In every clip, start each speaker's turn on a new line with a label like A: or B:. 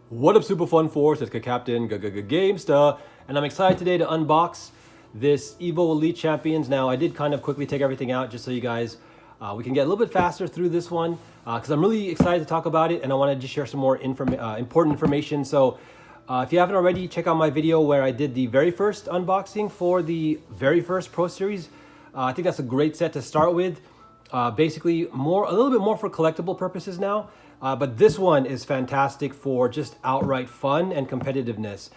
A: What up, Super Fun Force? It's Captain Gamesta, and I'm excited today to unbox this Evo Elite Champions. Now, I did kind of quickly take everything out just so you guys, we can get a little bit faster through this one because I'm really excited to talk about it, and I want to just share some more important information. So, if you haven't already, check out my video where I did the very first unboxing for the very first Pro Series. I think that's a great set to start with. Basically, a little bit more for collectible purposes now. But this one is fantastic for just outright fun and competitiveness.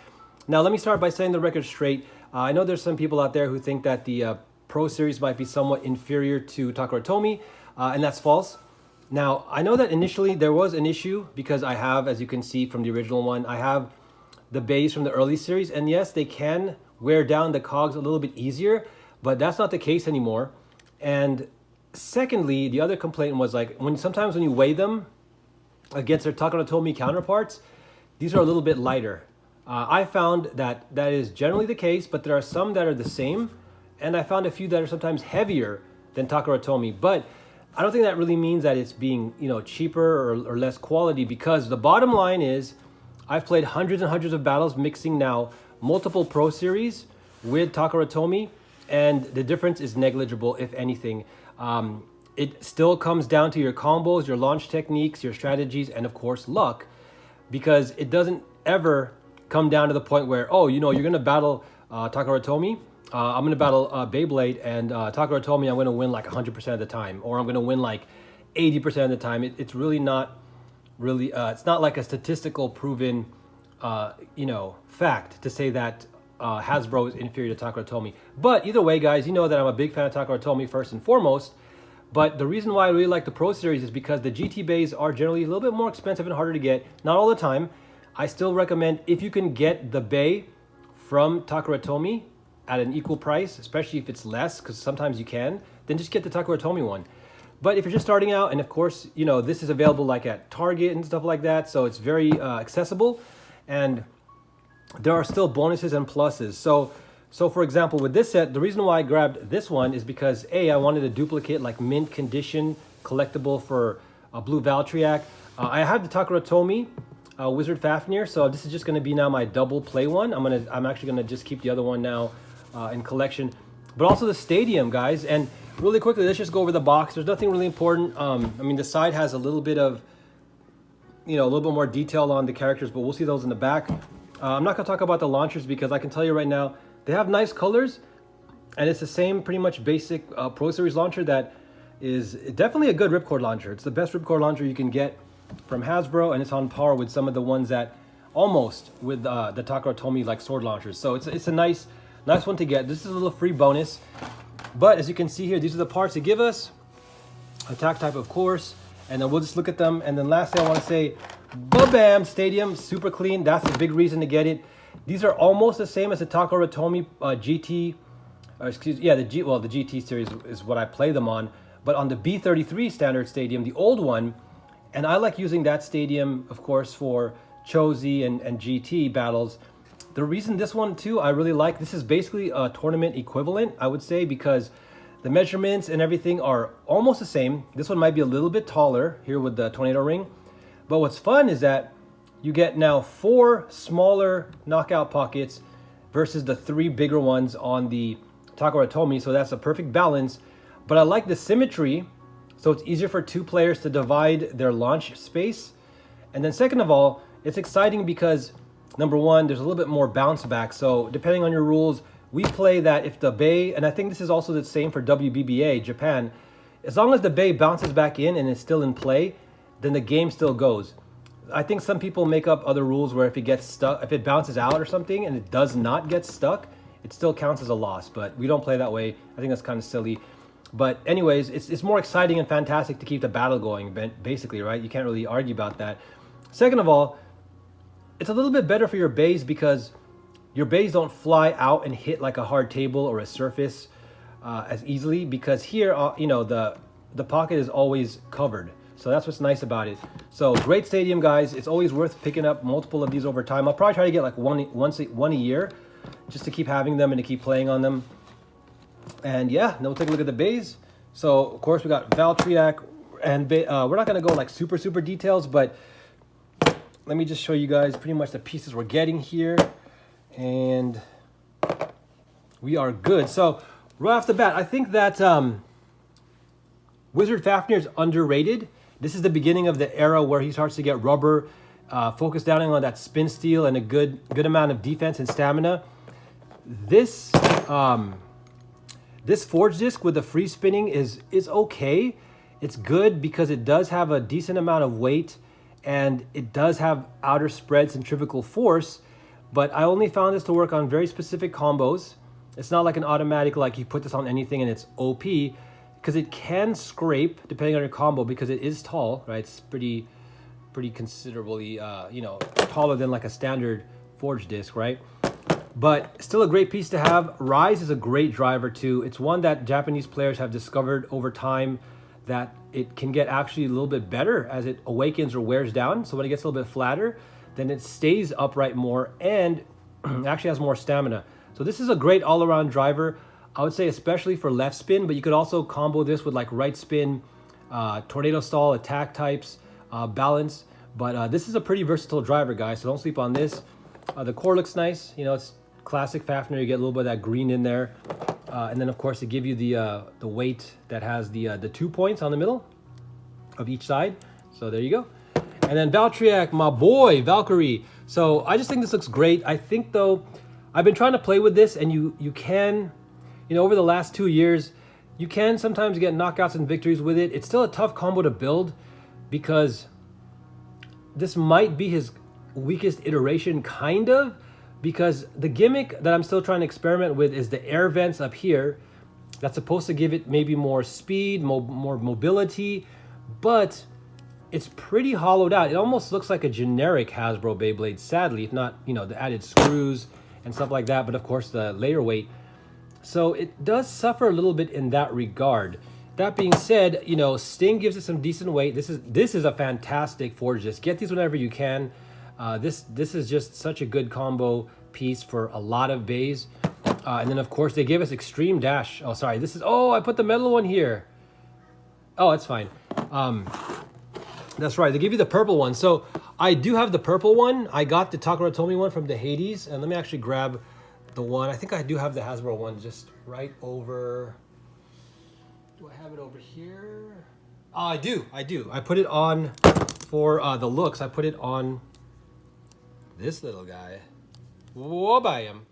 A: Now, let me start by setting the record straight. I know there's some people out there who think that the Pro Series might be somewhat inferior to Takara Tomy, and that's false. Now, I know that initially there was an issue because I have, as you can see from the original one, I have the bays from the early series, and yes, they can wear down the cogs a little bit easier, but that's not the case anymore. And secondly, the other complaint was like sometimes when you weigh them against their Takara Tomy counterparts, these are a little bit lighter. I found that that is generally the case, but there are some that are the same, and I found a few that are sometimes heavier than Takara Tomy. But I don't think that really means that it's being, cheaper or less quality, because the bottom line is I've played hundreds and hundreds of battles mixing now multiple Pro Series with Takara Tomy, and the difference is negligible, if anything. It still comes down to your combos, your launch techniques, your strategies, and of course luck, because it doesn't ever come down to the point where, you're going to battle Takara Tomy, I'm going to battle Beyblade, and Takara Tomy I'm going to win like 100% of the time, or I'm going to win like 80% of the time. It's really not, it's not like a statistical proven, fact to say that Hasbro is inferior to Takara Tomy. But either way, guys, you know that I'm a big fan of Takara Tomy first and foremost. But the reason why I really like the Pro Series is because the GT bays are generally a little bit more expensive and harder to get. Not all the time. I still recommend, if you can get the bay from Takara Tomy at an equal price, especially if it's less, because sometimes you can, then just get the Takara Tomy one. But if you're just starting out, and of course, this is available like at Target and stuff like that, so it's very accessible, and there are still bonuses and pluses. So for example, with this set, the reason why I grabbed this one is because I wanted a duplicate like mint condition collectible for Blue Valtryek. I have the Takara Tomy Wizard Fafnir, so this is just going to be now my double play one. I'm actually going to just keep the other one now in collection. But also the Stadium, guys. And really quickly, let's just go over the box. There's nothing really important. The side has a little bit of, a little bit more detail on the characters, but we'll see those in the back. I'm not going to talk about the launchers because I can tell you right now, they have nice colors, and it's the same pretty much basic Pro Series launcher that is definitely a good ripcord launcher. It's the best ripcord launcher you can get from Hasbro, and it's on par with some of the ones that almost with the Takara Tomy like sword launchers. So it's a nice one to get. This is a little free bonus. But as you can see here, these are the parts they give us. Attack type, of course, and then we'll just look at them. And then lastly, I want to say, ba-bam, Stadium, super clean. That's a big reason to get it. These are almost the same as the Takara Tomy GT, the GT series is what I play them on, but on the B33 standard Stadium, the old one, and I like using that Stadium, of course, for Chozy and GT battles. The reason this one too, I really like, this is basically a tournament equivalent, I would say, because the measurements and everything are almost the same. This one might be a little bit taller here with the tornado ring, but what's fun is that you get now 4 smaller knockout pockets versus the 3 bigger ones on the Takara Tomy, so that's a perfect balance. But I like the symmetry, so it's easier for 2 players to divide their launch space. And then second of all, it's exciting because, number one, there's a little bit more bounce back. So depending on your rules, we play that if the bay, and I think this is also the same for WBBA, Japan, as long as the bay bounces back in and is still in play, then the game still goes. I think some people make up other rules where if it gets stuck, if it bounces out or something and it does not get stuck, it still counts as a loss. But we don't play that way. I think that's kind of silly. But anyways, it's more exciting and fantastic to keep the battle going, basically, right? You can't really argue about that. Second of all, it's a little bit better for your bays because your bays don't fly out and hit like a hard table or a surface as easily, because here, the pocket is always covered. So that's what's nice about it. So great Stadium, guys. It's always worth picking up multiple of these over time. I'll probably try to get like one a year just to keep having them and to keep playing on them. And yeah, then we'll take a look at the bays. So of course we got Valtryek, and we're not going to go like super details, but let me just show you guys pretty much the pieces we're getting here. And we are good. So right off the bat, I think that Wizard Fafnir is underrated. This is the beginning of the era where he starts to get rubber, focus down on that spin steel and a good amount of defense and stamina. This this forge disc with the free spinning is okay. It's good because it does have a decent amount of weight and it does have outer spread centrifugal force, but I only found this to work on very specific combos. It's not like an automatic, like you put this on anything and it's OP, because it can scrape depending on your combo because it is tall, right? It's pretty considerably, taller than like a standard forge disc, right? But still a great piece to have. Rise is a great driver too. It's one that Japanese players have discovered over time that it can get actually a little bit better as it awakens or wears down. So when it gets a little bit flatter, then it stays upright more and actually has more stamina. So this is a great all-around driver. I would say especially for left spin, but you could also combo this with like right spin, tornado stall, attack types, balance. But this is a pretty versatile driver, guys, so don't sleep on this. The core looks nice. You know, it's classic Fafnir. You get a little bit of that green in there. And then, of course, they give you the weight that has the 2 points on the middle of each side. So there you go. And then Valtryek, my boy, Valkyrie. So I just think this looks great. I think, though, I've been trying to play with this, and you can, over the last 2 years, you can sometimes get knockouts and victories with it. It's still a tough combo to build because this might be his weakest iteration, kind of, because the gimmick that I'm still trying to experiment with is the air vents up here. That's supposed to give it maybe more speed, more mobility, but it's pretty hollowed out. It almost looks like a generic Hasbro Beyblade, sadly, if not, the added screws and stuff like that, but of course the layer weight. So it does suffer a little bit in that regard. That being said, Sting gives it some decent weight. This is a fantastic forge disc. Get these whenever you can. This is just such a good combo piece for a lot of bays. And then, of course, they gave us Extreme Dash. Oh, sorry. I put the metal one here. Oh, it's fine. That's right. They give you the purple one. So I do have the purple one. I got the Takara Tomy one from the Hades. And let me actually grab the one. I think I do have the Hasbro one just right over. Do I have it over here? Oh, I do. I put it on for the looks. I put it on this little guy. Whoa, by him.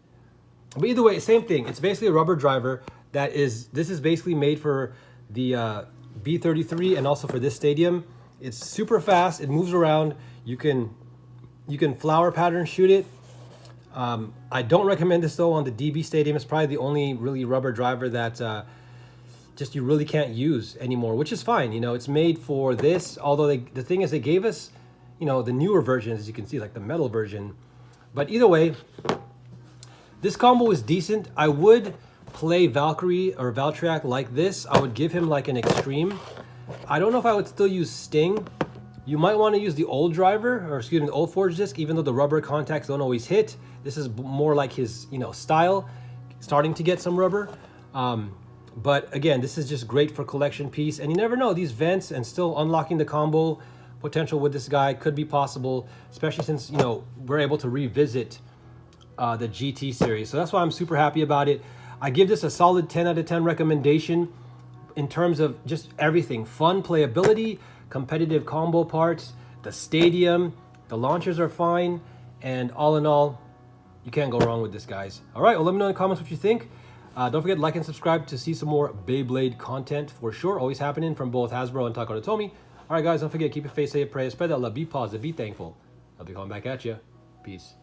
A: But either way, same thing. It's basically a rubber driver this is basically made for the B33 and also for this stadium. It's super fast. It moves around. You can flower pattern shoot it. I don't recommend this though on the DB stadium. It's probably the only really rubber driver that just you really can't use anymore, which is fine. It's made for this. Although the thing is, they gave us the newer versions, as you can see, like the metal version. But either way, this combo is decent. I would play Valkyrie or Valtryek like this. I would give him like an extreme. I don't know if I would still use Sting. You might want to use the old driver, or excuse me, the old forge disc, even though the rubber contacts don't always hit. This is more like his, style, starting to get some rubber. But again, this is just great for collection piece. And you never know, these vents and still unlocking the combo potential with this guy could be possible, especially since, we're able to revisit the GT series. So that's why I'm super happy about it. I give this a solid 10 out of 10 recommendation in terms of just everything. Fun playability, competitive combo parts, the stadium, the launchers are fine, and all in all, you can't go wrong with this, guys. All right, well, let me know in the comments what you think. Don't forget to like and subscribe to see some more Beyblade content for sure. Always happening from both Hasbro and Takara Tomy. All right, guys, don't forget, keep your face safe, pray, spread that love, be positive, be thankful. I'll be coming back at you. Peace.